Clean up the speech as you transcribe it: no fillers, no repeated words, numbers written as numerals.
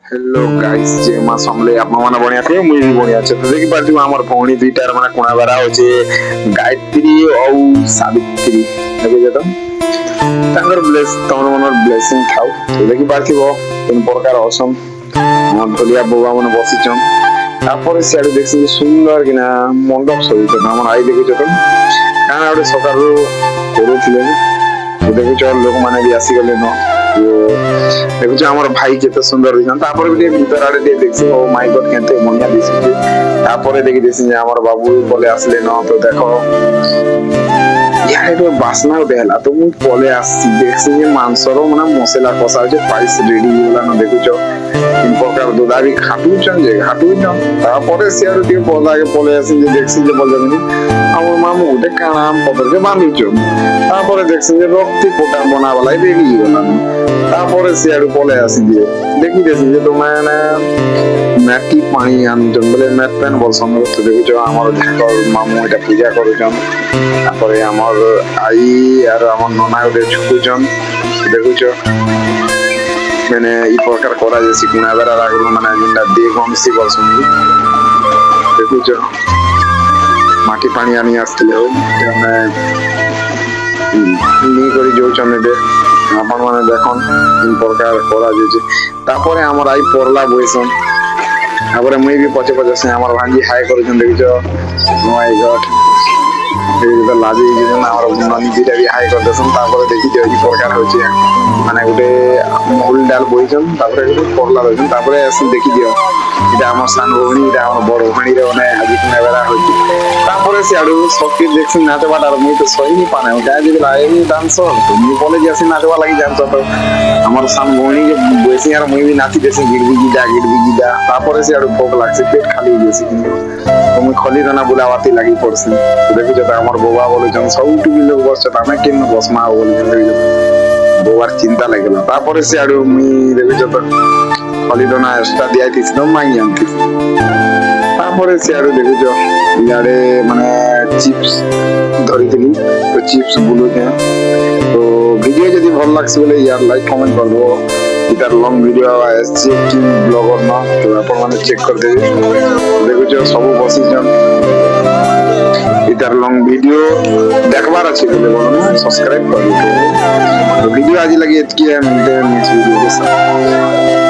hello guys जे मा समले आप माने बढ़िया थे मुई भी बढ़िया छे तो देखि पारती हमर भौणी दुईटार माने कोना बेरा होचे गायत्री और सावित्री देखि जतो तांगर ब्लेस तमन मनर ब्लेसिंग थाउ तो देखि पारथिबो तीन प्रकार असम हमर भलिया बउआ मन बसिचन तापर सियाडे देखि सुंदर किना मंडप सजिछ हमर आई देखि जतो काना ओडे सकाळु करूथिले देखि चल लोक माने भी आसी गले न देखुछ हमर भाई केते सुंदर दिसन तापर भी भीतर आड़े देखछि ओ माय गॉड केते मनिया दिसि तापर देखि दिसि जे हमर बाबू बोले आसले न तो देखो यार तो बासना उठेला तो मु बोले आसी देखछि जे मांसरो माने मसला कसा जे पाइस रेडी होला न देखुछ इन प्रकार दोदा भी खाटुचन जे खाटुचन तापर सियार के बोला के बोले आसी जे देखछि जे बोलजनी हमर मामू उठे काना पतर के बांधिचो तापर देखछि जे रक्ति पोटा बनावाला रेडी होला तापर सियार बोले आसी जे देखि देखि जे तो माने मैटी पानी आनजन बोले मैट पेन बोलसन तो देखुछ हमर मामू এটা পূজা করুছন তারপরে আমার আই আর আমার ননা ওদের ছুকুছন দেখুছ মানে এই প্রকার করা যাচ্ছে কোনা বেড়া রাখলো মানে যেটা দেগমসি বলছেন দেখুছ মাটি পানি আনি আসলে মানে নি করে যাচ্ছেন এদের আপন মানে দেখুন এই প্রকার করা যাচ্ছে তারপরে আমার আই পড়লা বইছেন তারপরে মুই भी পচে পচে সে আমার ভাঞ্জি হাই করেছেন দেখুছ মাই গড এইটা লাজি যেন আমার নানি দিটা भी হাই করতেছেন তারপরে দেখি যে এই প্রকার হচ্ছে মানে ওটে মূল ডাল বইছেন তারপরে পড়লা বইছেন তারপরে আসি দেখি দিও এটা আমার সান ভৌণী এটা আমার বড় ভৌণীরে মানে আজি কোনা বেড়া হইছে তারপরে সে আড়ু সকির দেখছি নাচে বাটার মুই তো সইনি পানে ওটা যদি লাইনি ডান্স তুমি বলে যে আসি নাচবা লাগি জানছ তো আমার সান ভৌণী যে বইছি আর মুই भी নাচি দেছি গিড়বি গিডা তারপরে সে আড়ু ভোগ লাগছে পেট খালি হয়ে গেছে কিন্তু তুমি খলি রানা বুলাওয়াতি লাগি পড়ছে দেখি যেটা আমার বউয়া বলেছেন সবটু লোক বসছে আমি কেন বসমা বলেছেন দেখি বউয়ার চিন্তা লাগলো তারপরে সে আড়ু মুই দেখি যত খলিদনা এক্সট্রা দিয়াই দিছিল মাইনি আনতি তারপরে সে আড়ু দেখি যে ইয়ারে মানে চিপস ধরিছিলি তো চিপস গুলো তো ভিডিও যদি ভালো লাগছে বলে ইয়ার লাইক কমেন্ট করবো এটার লং ভিডিও আসছে কি ব্লগর না তো আপন মানে চেক করে দেবে দেখুছ সব বসিছন এটার লং ভিডিও দেখবার আছে বলে বলো না সাবস্ক্রাইব করবে তো ভিডিও আজি লাগি এতকি মিলতে নেক্সট ভিডিও के साथ